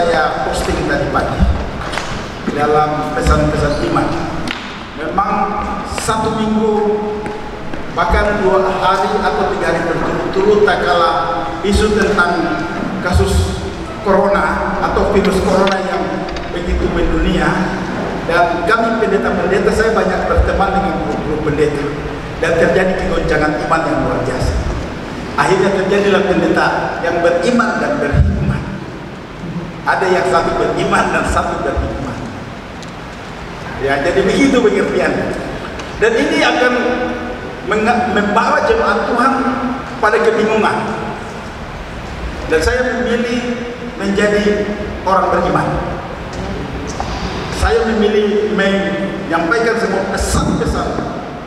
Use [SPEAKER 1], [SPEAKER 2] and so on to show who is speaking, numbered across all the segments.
[SPEAKER 1] saya posting tadi pagi dalam pesan-pesan iman. Memang 1 minggu bahkan 2 hari atau 3 hari berturut-turut tak kalah isu tentang kasus corona atau virus corona yang begitu mendunia, dan kami pendeta-pendeta, saya banyak berteman dengan grup-grup pendeta, dan terjadi kegoncangan iman yang luar biasa. Akhirnya terjadilah pendeta yang beriman dan berhikmat. Ada yang satu beriman dan satu berhikmat. Ya, jadi begitu pengertiannya. Dan ini akan membawa jemaat Tuhan pada kebingungan. Dan saya memilih menjadi orang beriman. Saya memilih menyampaikan semua pesan-pesan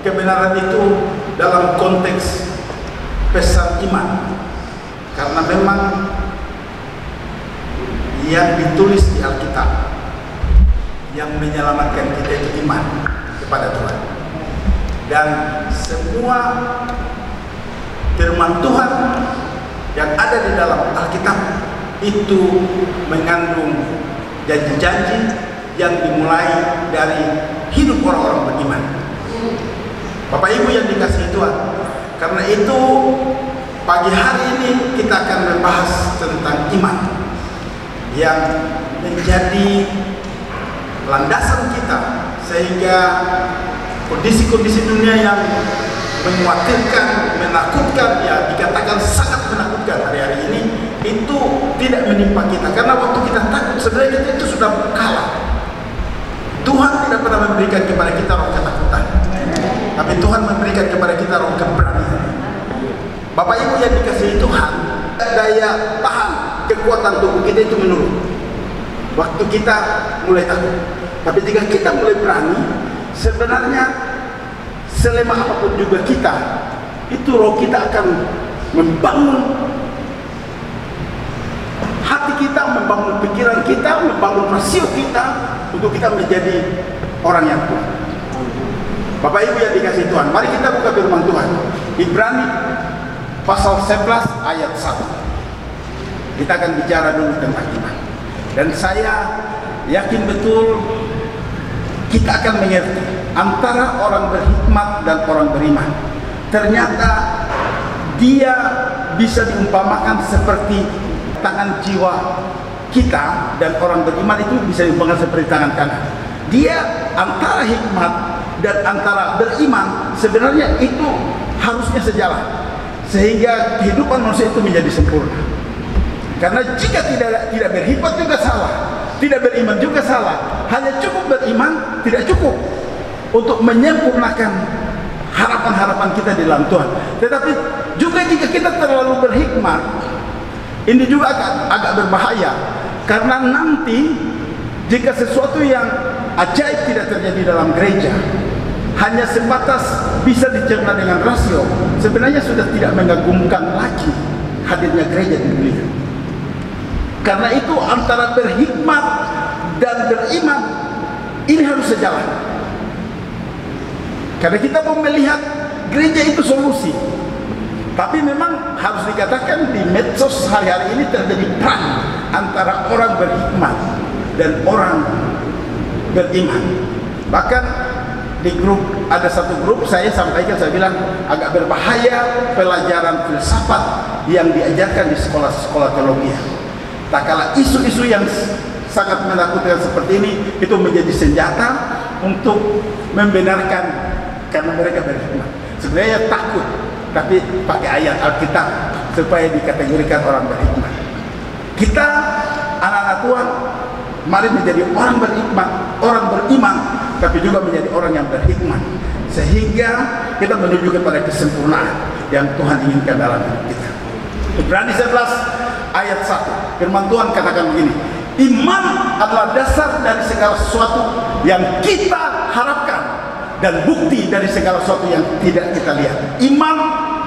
[SPEAKER 1] kebenaran itu dalam konteks pesan iman, karena memang yang ditulis di Alkitab yang menyelamatkan kita itu iman kepada Tuhan, dan semua firman Tuhan yang ada di dalam Alkitab itu mengandung janji-janji yang dimulai dari hidup orang-orang beriman. Bapak Ibu yang dikasihi Tuhan, karena itu pagi hari ini kita akan membahas tentang iman yang menjadi landasan kita, sehingga kondisi-kondisi dunia yang mengkhawatirkan, menakutkan, ya dikatakan sangat menakutkan hari-hari ini, itu tidak menimpa kita. Karena waktu kita takut, sebenarnya kita itu sudah kalah. Tuhan tidak pernah memberikan kepada kita roh ketakutan, tapi Tuhan memberikan kepada kita roh keberanian. Bapak Ibu yang dikasihi Tuhan, daya tahan kekuatan tubuh kita itu menurun waktu kita mulai takut. Tapi jika kita mulai berani, sebenarnya selemah apapun juga kita, itu roh kita akan membangun hati kita, membangun pikiran kita, membangun rasio kita untuk kita menjadi orang yang kuat. Bapak Ibu yang dikasihi Tuhan, mari kita buka firman Tuhan. Ibrani pasal 11 ayat 1. Kita akan bicara dulu tentang iman. Dan saya yakin betul kita akan mengerti antara orang berhikmat dan orang beriman. Ternyata dia bisa diumpamakan seperti tangan jiwa kita, dan orang beriman itu bisa diumpamakan seperti tangan kanan. Dia antara hikmat dan antara beriman sebenarnya itu harusnya sejalan, sehingga kehidupan manusia itu menjadi sempurna. Karena jika tidak berhikmat juga salah, tidak beriman juga salah. Hanya cukup beriman tidak cukup untuk menyempurnakan harapan-harapan kita di dalam Tuhan. Tetapi juga jika kita terlalu berhikmat, ini juga agak berbahaya, karena nanti jika sesuatu yang ajaib tidak terjadi dalam gereja, hanya sebatas bisa dicerna dengan rasio, sebenarnya sudah tidak mengagumkan lagi hadirnya gereja di dunia. Karena itu antara berhikmat dan beriman ini harus sejalan. Karena kita mau melihat gereja itu solusi, tapi memang harus dikatakan di medsos hari-hari ini terjadi perang antara orang berhikmat dan orang beriman. Bahkan di grup, ada satu grup saya sampaikan, saya bilang agak berbahaya pelajaran filsafat yang diajarkan di sekolah-sekolah teologi. Tak kala isu-isu yang sangat menakutkan seperti ini itu menjadi senjata untuk membenarkan karena mereka berhikmat. Sebenarnya takut, tapi pakai ayat Alkitab supaya dikategorikan orang berhikmat. Kita anak-anak Tuhan, mari menjadi orang berhikmat, orang beriman, tapi juga menjadi orang yang berhikmat, sehingga kita menuju kepada kesempurnaan yang Tuhan inginkan dalam hidup kita. Ibrani 11 ayat 1, firman Tuhan katakan begini: iman adalah dasar dari segala sesuatu yang kita harapkan dan bukti dari segala sesuatu yang tidak kita lihat. Iman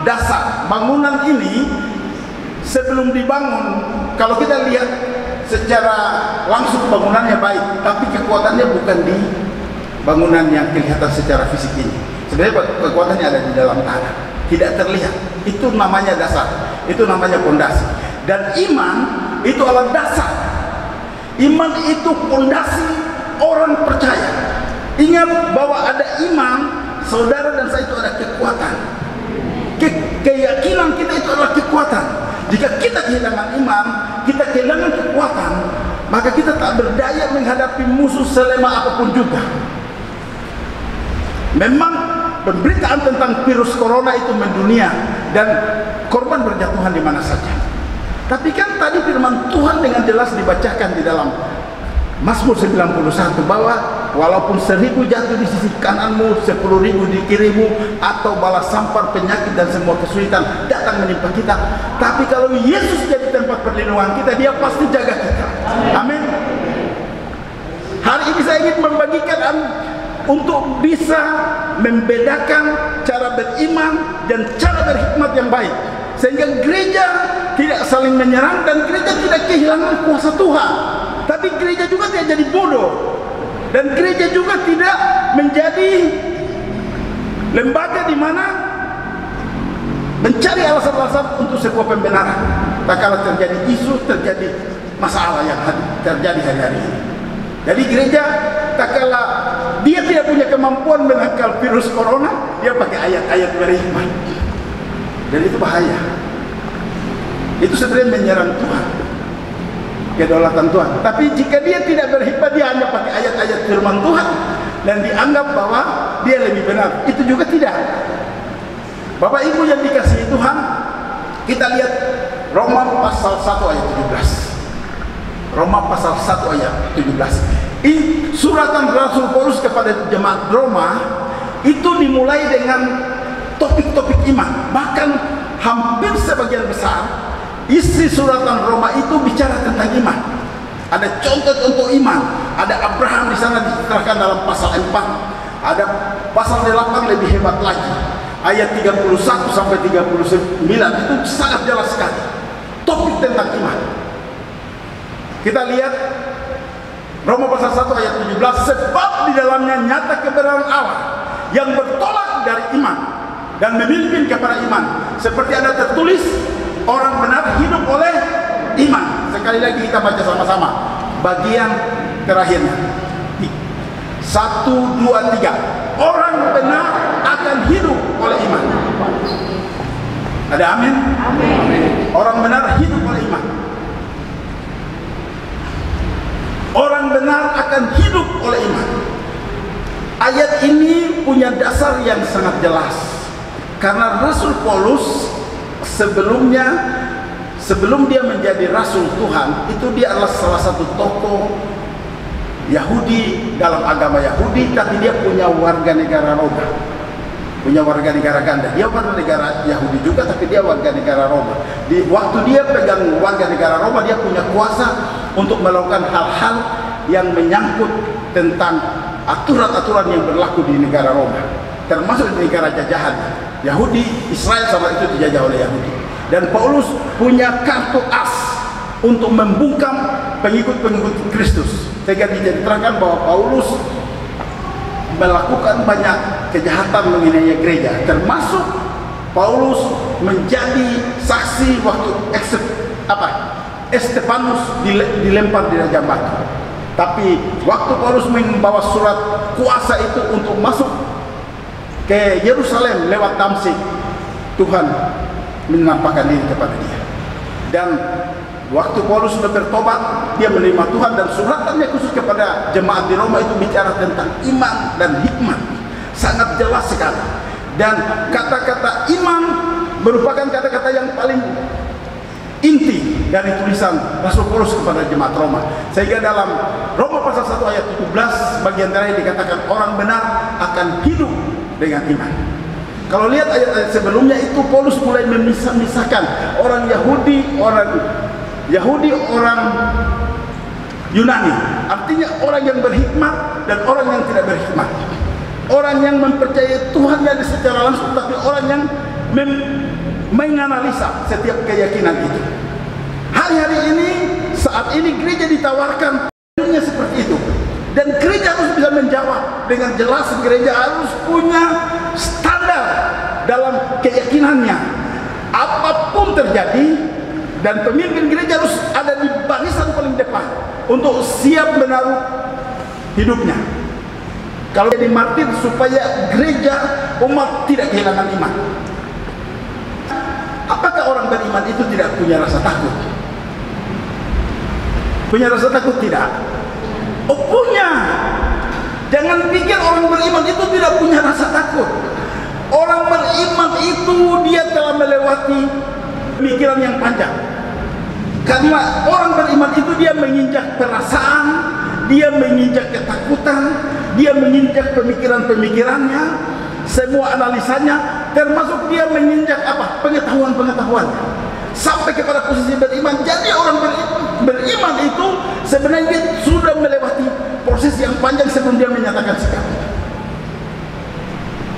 [SPEAKER 1] dasar bangunan ini sebelum dibangun, kalau kita lihat secara langsung bangunannya baik, tapi kekuatannya bukan di bangunan yang kelihatan secara fisik ini. Sebenarnya kekuatannya ada di dalam tanah, tidak terlihat. Itu namanya dasar, itu namanya fondasi. Dan iman itu adalah dasar Iman itu fondasi orang percaya. Ingat bahwa ada iman, saudara dan saya, itu ada kekuatan. Keyakinan kita itu adalah kekuatan. Jika kita kehilangan iman, kita kehilangan kekuatan, maka kita tak berdaya menghadapi musuh selemah apapun juga. Memang pemberitaan tentang virus corona itu mendunia dan korban berjatuhan di mana saja. Tapi kan tadi firman Tuhan dengan jelas dibacakan di dalam Mazmur 91 bahwa walaupun 1000 jatuh di sisi kananmu, 10.000 di kirimu, atau bala sampar, penyakit dan semua kesulitan datang menimpa kita, tapi kalau Yesus jadi tempat perlindungan kita, Dia pasti jaga kita. Amin. Hari ini saya ingin membagikan untuk bisa membedakan cara beriman dan cara berhikmat yang baik, sehingga gereja tidak saling menyerang dan gereja tidak kehilangan kuasa Tuhan, tapi gereja juga tidak jadi bodoh, dan gereja juga tidak menjadi lembaga di mana mencari alasan-alasan untuk sebuah pembenaran. Tak kala terjadi isu, terjadi masalah yang terjadi hari-hari ini. Jadi gereja tak kala dia tidak punya kemampuan menangkal virus corona, dia pakai ayat-ayat berhikmat. Dan itu bahaya. Itu sebenarnya menyerang Tuhan, kedaulatan Tuhan. Tapi jika dia tidak berhikmat, dia hanya pakai ayat-ayat firman Tuhan dan dianggap bahwa dia lebih benar, itu juga tidak. Bapak Ibu yang dikasihi Tuhan, kita lihat Roma pasal 1 ayat 17. Roma pasal 1 ayat 17. Ini suratan Rasul Paulus kepada jemaat Roma itu dimulai dengan topik-topik iman. Bahkan hampir sebagian besar isi suratan Roma itu bicara tentang iman. Ada contoh-contoh iman. Ada Abraham di sana diceritakan dalam pasal 4. Ada pasal 8 lebih hebat lagi. Ayat 31 sampai 39 itu sangat jelas sekali. Topik tentang iman. Kita lihat Roma pasal 1 ayat 17, sebab di dalamnya nyata kebenaran Allah yang bertolak dari iman dan memimpin kepada iman, seperti ada tertulis, orang benar hidup oleh iman. Sekali lagi kita baca sama-sama bagian terakhirnya. 1, 2, 3. Orang benar akan hidup oleh iman. Ada amin? Amin. Orang benar hidup oleh iman. Orang benar akan hidup oleh iman. Ayat ini punya dasar yang sangat jelas. Karena Rasul Paulus sebelum dia menjadi Rasul Tuhan, itu dia adalah salah satu tokoh Yahudi dalam agama Yahudi, tapi dia punya warga negara Roma, punya warga negara ganda. Dia warga negara Yahudi juga, tapi dia warga negara Roma. Di waktu dia pegang warga negara Roma, dia punya kuasa untuk melakukan hal-hal yang menyangkut tentang aturan-aturan yang berlaku di negara Roma, termasuk di negara jajahan Yahudi. Israel sama itu dijajah oleh Yahudi. Dan Paulus punya kartu as untuk membungkam pengikut-pengikut Kristus. Sehingga diterangkan bahwa Paulus melakukan banyak kejahatan mengenai gereja, termasuk Paulus menjadi saksi waktu Estefanus dilempar di raja batu. Tapi waktu Paulus membawa surat kuasa itu untuk masuk ke Yerusalem lewat Damsyik, Tuhan menampakkan diri kepada dia. Dan waktu Paulus sudah bertobat, dia menerima Tuhan, dan suratannya khusus kepada jemaat di Roma itu bicara tentang iman dan hikmat. Sangat jelas sekali. Dan kata-kata iman merupakan kata-kata yang paling inti dari tulisan Rasul Paulus kepada jemaat Roma. Sehingga dalam Roma pasal 1 ayat 17 bagian terakhir dikatakan orang benar akan hidup dengan iman. Kalau lihat ayat-ayat sebelumnya itu Paulus mulai memisah-misahkan orang Yahudi, orang Yunani. Artinya orang yang berhikmat dan orang yang tidak berhikmat. Orang yang mempercayai Tuhan yang secara langsung, tapi orang yang menganalisa setiap keyakinan itu. Hari-hari ini, saat ini gereja ditawarkan dunia seperti itu, dan gereja harus bisa menjawab dengan jelas. Gereja harus punya standar dalam keyakinannya. Apapun terjadi, Dan pemimpin gereja harus ada di barisan paling depan untuk siap menaruh hidupnya. Kalau jadi martir supaya gereja umat tidak kehilangan iman. Apakah orang beriman itu tidak punya rasa takut? Punya rasa takut tidak? Oh punya. Jangan pikir orang beriman itu tidak punya rasa takut. Orang beriman itu dia telah melewati pemikiran yang panjang. Karena orang beriman itu dia menginjak perasaan, dia menginjak ketakutan, dia menginjak pemikiran-pemikirannya, semua analisanya, termasuk dia menginjak apa? Pengetahuan-pengetahuannya. Sampai kepada posisi beriman. Jadi orang beriman itu sebenarnya dia sudah melewati proses yang panjang sebelum dia menyatakan sikap.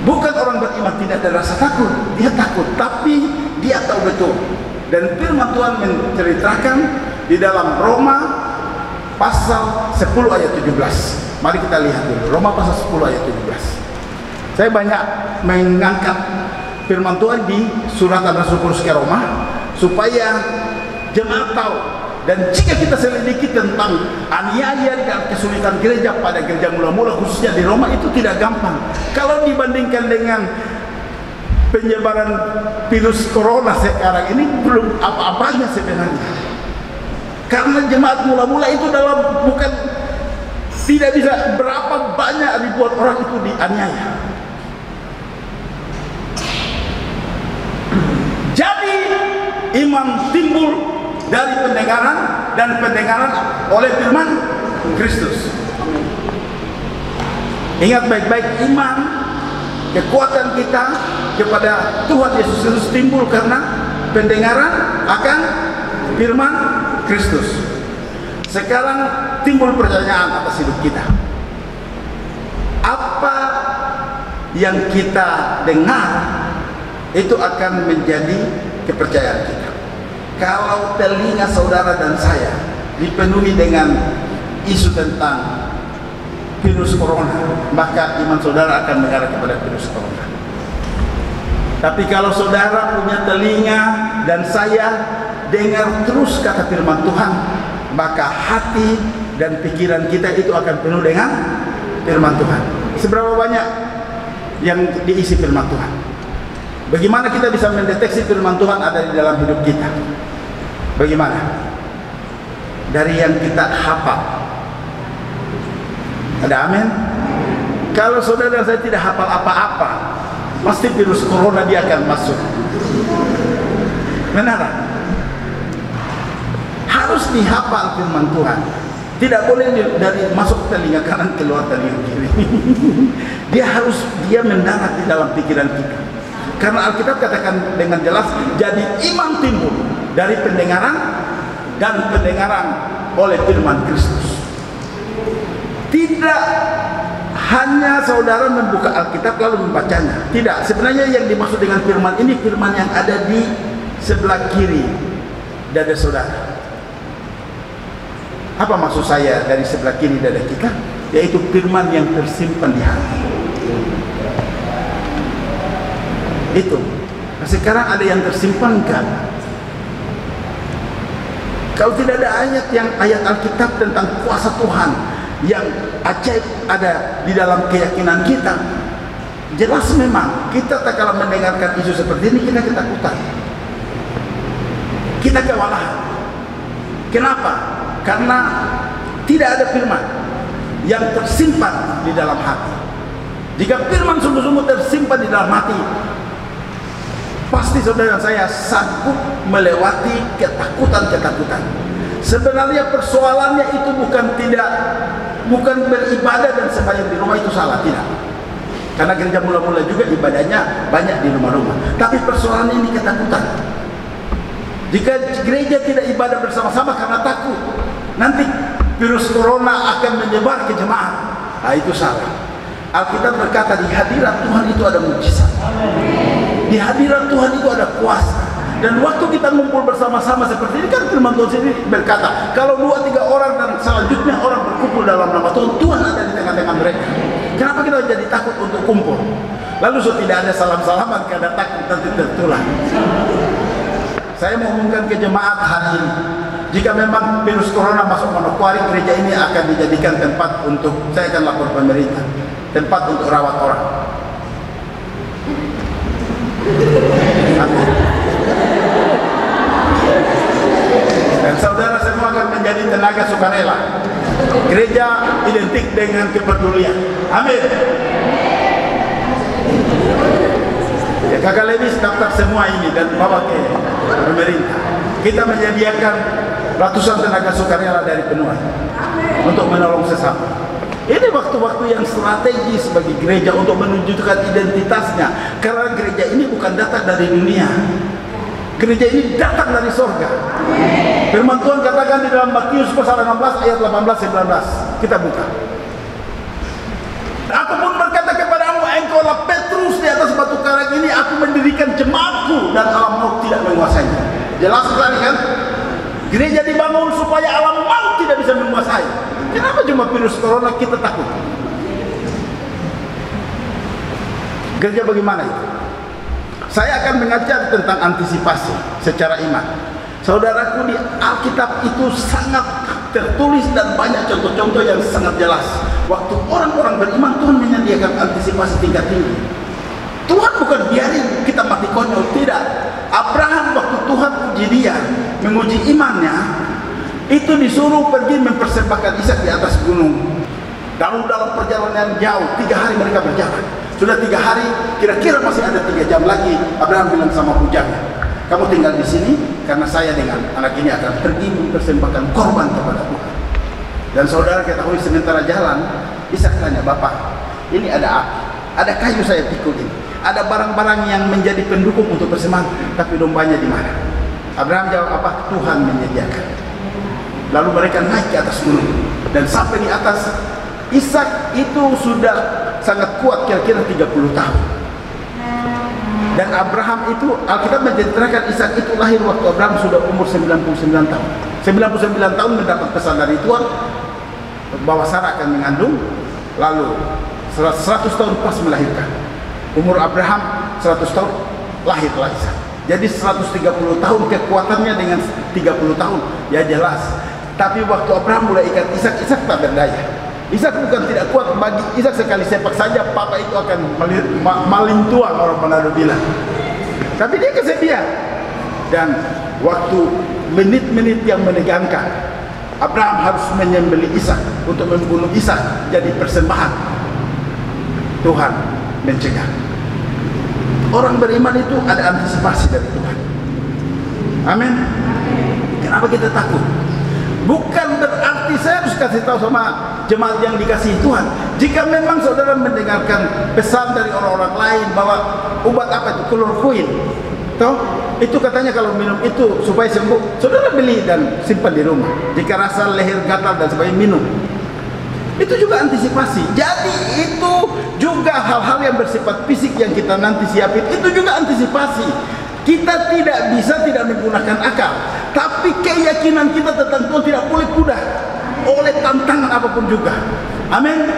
[SPEAKER 1] Bukan orang beriman tidak ada rasa takut, dia takut, tapi dia tahu betul. Dan firman Tuhan menceritakan di dalam Roma pasal 10 ayat 17. Mari kita lihat dulu Roma pasal 10 ayat 17. Saya banyak mengangkat firman Tuhan di surat Rasul Paulus ke Roma supaya jemaat tahu. Dan jika kita selidiki tentang aniaya dan kesulitan gereja pada gereja mula-mula khususnya di Roma itu tidak gampang. Kalau dibandingkan dengan penyebaran virus corona sekarang ini belum apa-apanya sebenarnya. Karena jemaat mula-mula itu dalam bukan tidak bisa berapa banyak ribuan orang itu dianiaya. Jadi iman timbul dari pendengaran dan pendengaran oleh firman Kristus. Ingat baik-baik, iman kekuatan kita kepada Tuhan Yesus Kristus timbul karena pendengaran akan firman Kristus. Sekarang timbul pertanyaan atas hidup kita. Apa yang kita dengar itu akan menjadi kepercayaan kita. Kalau telinga saudara dan saya dipenuhi dengan isu tentang virus corona, maka iman saudara akan mengarah kepada virus corona. Tapi kalau saudara punya telinga dan saya dengar terus kata firman Tuhan, maka hati dan pikiran kita itu akan penuh dengan firman Tuhan. Seberapa banyak yang diisi firman Tuhan? Bagaimana kita bisa mendeteksi firman Tuhan ada di dalam hidup kita? Bagaimana? Dari yang kita hafal. Ada amin? Kalau saudara dan saya tidak hafal apa-apa, pasti virus corona dia akan masuk. Benar? Harus dihafal firman Tuhan. Tidak boleh dari masuk telinga kanan keluar telinga kiri. Dia mendarat di dalam pikiran kita. Karena Alkitab katakan dengan jelas, jadi iman timbul dari pendengaran dan pendengaran oleh firman Kristus. Tidak hanya saudara membuka Alkitab lalu membacanya. Tidak, sebenarnya yang dimaksud dengan firman ini firman yang ada di sebelah kiri dada saudara. Apa maksud saya dari sebelah kiri dada kita? Yaitu firman yang tersimpan di hati. Itu. Nah, sekarang ada yang tersimpan kan? Kalau tidak ada ayat Alkitab tentang kuasa Tuhan yang ajaib ada di dalam keyakinan kita, jelas memang kita tak kalah mendengarkan isu seperti ini kita ketakutan, kita kewalahan. Kenapa? Karena tidak ada firman yang tersimpan di dalam hati. Jika firman sungguh-sungguh tersimpan di dalam hati, pasti saudara saya sanggup melewati ketakutan-ketakutan. Sebenarnya persoalannya itu bukan beribadah dan sembahyang di rumah itu salah, tidak. Karena gereja mula-mula juga ibadahnya banyak di rumah-rumah. Tapi persoalannya ini ketakutan. Jika gereja tidak ibadah bersama-sama karena takut nanti virus corona akan menyebar ke jemaat, nah itu salah. Alkitab berkata di hadirat Tuhan itu ada mujizat. Di hadirat Tuhan itu ada kuasa. Dan waktu kita ngumpul bersama-sama seperti ini kan firman Tuhan sendiri berkata, kalau 2-3 orang dan selanjutnya orang berkumpul dalam nama Tuhan, Tuhan ada di tengah-tengah mereka. Kenapa kita jadi takut untuk kumpul? Lalu so tidak ada salam-salaman karena takut nanti tertular. saya mau umumkan ke jemaat hari ini, jika memang virus corona masuk Manokwari, gereja ini akan dijadikan tempat untuk, saya akan lapor pemerintah, tempat untuk rawat orang. Dan saudara semua akan menjadi tenaga sukarela. Gereja identik dengan kepedulian. Amin. Ya, Kakak Levis daftar semua ini dan bawa ke pemerintah. Kita menyediakan ratusan tenaga sukarela dari Penuai untuk menolong sesama. Ini waktu-waktu yang strategis bagi gereja untuk menunjukkan identitasnya. Karena gereja ini bukan datang dari dunia. Gereja ini datang dari sorga. Firman Tuhan katakan di dalam Matius pasal 16 ayat 18-19. Kita buka. Aku pun berkata kepadamu, engkaulah Petrus, di atas batu karang ini aku mendirikan jemaatku, dan alam maut tidak menguasainya. Jelas sekali kan? Gereja dibangun supaya alam maut tidak bisa menguasai. Kenapa cuma virus corona kita takut? Gereja bagaimana itu? Saya akan mengajar tentang antisipasi secara iman. Saudaraku, di Alkitab itu sangat tertulis dan banyak contoh-contoh yang sangat jelas. Waktu orang-orang beriman, Tuhan menyediakan antisipasi tingkat tinggi. Tuhan bukan biarin kita mati konyol, tidak. Abraham waktu Tuhan uji dia, menguji imannya, itu disuruh pergi mempersembahkan Ishak di atas gunung. Lalu dalam perjalanan jauh, 3 hari mereka berjalan. Sudah 3 hari, kira-kira masih ada 3 jam lagi. Abraham bilang sama bujangnya, kamu tinggal di sini karena saya dengan anak ini akan pergi mempersembahkan korban kepada Tuhan. Dan saudara ketahui, sementara jalan, Ishak tanya, Bapak, ini ada api, ada kayu saya pikulin, ada barang-barang yang menjadi pendukung untuk persembahan, tapi dombanya di mana? Abraham jawab, apa? Tuhan menyediakan. Lalu mereka naik ke atas gunung dan sampai di atas. Ishak itu sudah sangat kuat, kira-kira 30 tahun. Dan Abraham itu, Alkitab menceritakan Ishak itu lahir waktu Abraham sudah umur 99 tahun. 99 tahun mendapat pesan dari Tuhan bahwa Sarah akan mengandung. Lalu 100 tahun pas melahirkan. Umur Abraham 100 tahun, lahirlah Ishak. Jadi 130 tahun kekuatannya dengan 30 tahun, ya jelas. Tapi waktu Abraham mulai ikat Ishak, Ishak tak berdaya. Ishak bukan tidak kuat, bagi Ishak sekali sepak saja papa itu akan maling tuang, orang Manado bilang. Tapi dia kesepian. Dan waktu menit-menit yang menegangkan, Abraham harus menyembelih Ishak untuk membunuh Ishak jadi persembahan. Tuhan mencegah. Orang beriman itu ada antisipasi dari Tuhan. Amin. Kenapa kita takut? Bukan berarti saya harus kasih tahu sama jemaat yang dikasihi Tuhan. Jika memang saudara mendengarkan pesan dari orang-orang lain bahwa obat apa itu, kloroquine, toh itu katanya kalau minum itu supaya sembuh, saudara beli dan simpan di rumah. Jika rasa leher gatal dan sebagainya, minum. Itu juga antisipasi. Jadi itu juga hal-hal yang bersifat fisik yang kita nanti siapin, itu juga antisipasi. Kita tidak bisa tidak menggunakan akal, tapi keyakinan kita tentang Tuhan tidak boleh pudar oleh tantangan apapun juga. Amin.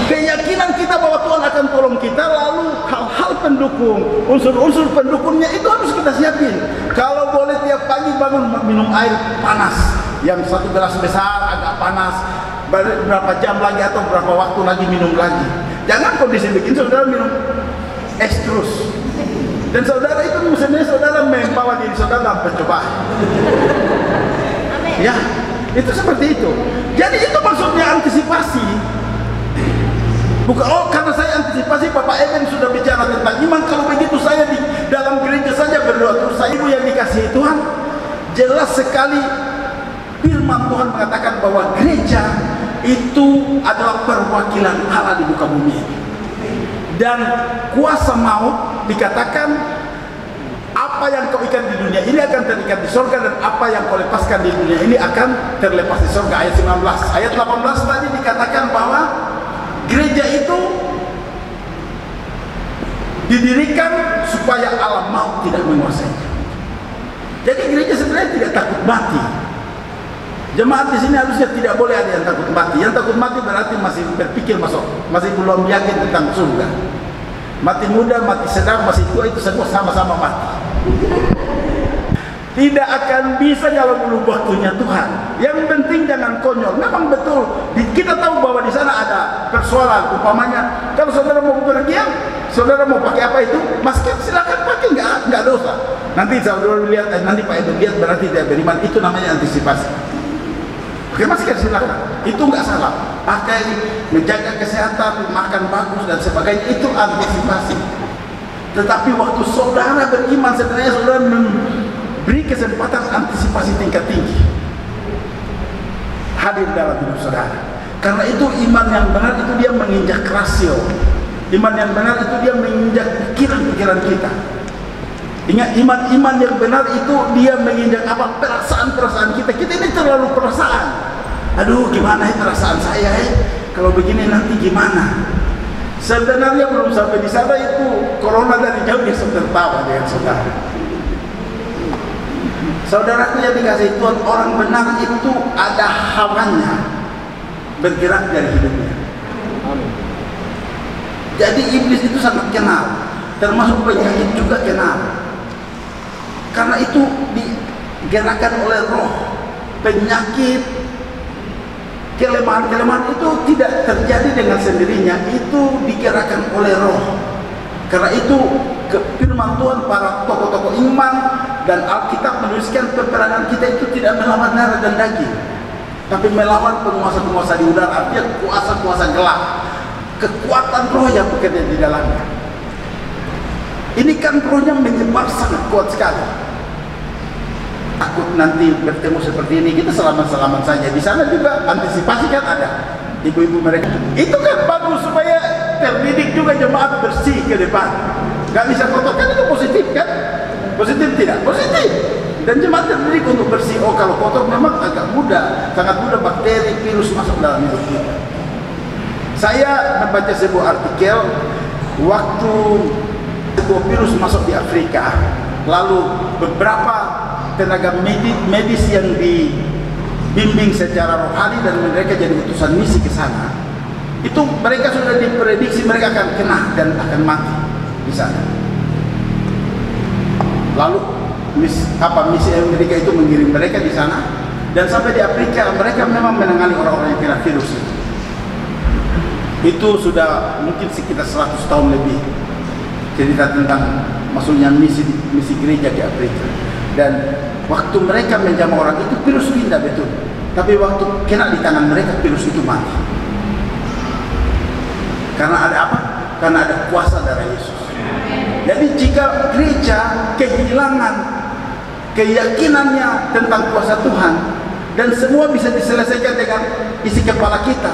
[SPEAKER 1] Keyakinan kita bahwa Tuhan akan tolong kita, lalu hal-hal pendukung, unsur-unsur pendukungnya itu harus kita siapin. Kalau boleh tiap pagi bangun minum air panas, yang 1 gelas besar agak panas, berapa jam lagi atau berapa waktu lagi minum lagi. Jangan kondisi bikin saudara minum es terus. Dan saudara itu sebenarnya saudara membawa diri saudara dalam pencobaan. Ya, itu seperti itu. Jadi itu maksudnya antisipasi. Bukan, oh karena saya antisipasi Bapak Eben sudah bicara tentang iman, kalau begitu saya di dalam gereja saja berdoa terus. Saya ibu yang dikasihi Tuhan, jelas sekali firman Tuhan mengatakan bahwa gereja itu adalah perwakilan Allah di muka bumi ini. Dan kuasa maut dikatakan apa yang kau ikat di dunia ini akan terikat di surga, dan apa yang kau lepaskan di dunia ini akan terlepas di surga. Ayat 19. Ayat 18 tadi dikatakan bahwa gereja itu didirikan supaya alam maut tidak menguasainya. Jadi gereja sebenarnya tidak takut mati. Jemaat di sini harusnya tidak boleh ada yang takut mati. Yang takut mati berarti masih berpikir masih belum yakin tentang surga. Mati muda, mati sedang, masih tua, itu semua sama-sama mati. Tidak akan bisa kalau belum waktunya Tuhan. Yang penting jangan konyol. Memang betul, kita tahu bahwa di sana ada persoalan. Umpamanya, kalau saudara mau berpergian, saudara mau pakai apa itu, masker silakan pakai, nggak dosa. Nanti saudara lihat, nanti Pak Edo lihat berarti dia beriman. Itu namanya antisipasi. Pakai masker silakan, itu nggak salah. Pakai, menjaga kesehatan, makan bagus dan sebagainya, itu antisipasi. Tetapi waktu saudara beriman, sebenarnya saudara beri kesempatan antisipasi tingkat tinggi hadir dalam hidup saudara. Karena itu iman yang benar itu dia menginjak rasio. Iman yang benar itu dia menginjak pikiran-pikiran kita. Ingat, iman yang benar itu dia menginjak apa? Perasaan-perasaan kita. Kita ini terlalu perasaan. Aduh, gimana ya perasaan saya kalau begini nanti gimana? Sebenarnya belum sampai di sana itu corona dari jauh dia sudah tertawa dengan saudara. Saudaraku yang dikasihi Tuhan, orang benar itu ada hawanya bergerak dari hidupnya. Jadi iblis itu sangat kenal, termasuk penyakit juga kenal. Karena itu digerakkan oleh roh. Penyakit, kelemahan-kelemahan itu tidak terjadi dengan sendirinya, itu digerakkan oleh roh. Karena itu firman Tuhan, para tokoh-tokoh iman dan Alkitab menuliskan peperangan kita itu tidak melawan darah dan daging, tapi melawan penguasa-penguasa di udara, artinya kuasa-kuasa gelap, kekuatan roh yang bekerja di dalamnya. Ini kan rohnya menyebar sangat kuat sekali. Takut nanti bertemu seperti ini, kita selamat-selamat saja. Di sana juga antisipasi kan ada. Ibu-ibu mereka itu kan bagus supaya terdidik juga jemaat bersih ke depan. Gak bisa kotor, kan itu positif kan? Positif tidak? Positif. Dan jemaat terdidik untuk bersih. Oh, kalau kotor memang agak mudah, sangat mudah bakteri, virus masuk dalam hidup kita. Saya membaca sebuah artikel waktu sebuah virus masuk di Afrika, lalu beberapa tenaga medis yang dibimbing secara rohani dan mereka jadi utusan misi ke sana. Itu mereka sudah diprediksi mereka akan kena dan akan mati di sana. Lalu misi Amerika itu mengirim mereka di sana, dan sampai di Afrika mereka memang menangani orang-orang yang kena virus itu. Itu sudah mungkin sekitar 100 tahun lebih cerita tentang masuknya misi gereja di Afrika. Dan waktu mereka menjamah orang itu virus pindah betul, tapi waktu kena di tangan mereka virus itu mati. Karena ada apa? Karena ada kuasa darah Yesus. Jadi jika gereja kehilangan keyakinannya tentang kuasa Tuhan dan semua bisa diselesaikan dengan isi kepala kita,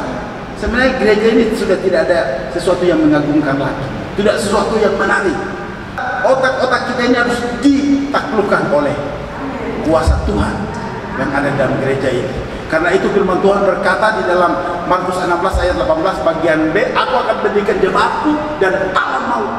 [SPEAKER 1] sebenarnya gereja ini sudah tidak ada sesuatu yang mengagumkan lagi, tidak sesuatu yang menarik. Otak-otak kita ini harus ditaklukkan oleh kuasa Tuhan yang ada dalam gereja ini. Karena itu firman Tuhan berkata di dalam Markus 16 ayat 18 bagian B, aku akan mendirikan jemaatku dan alam maut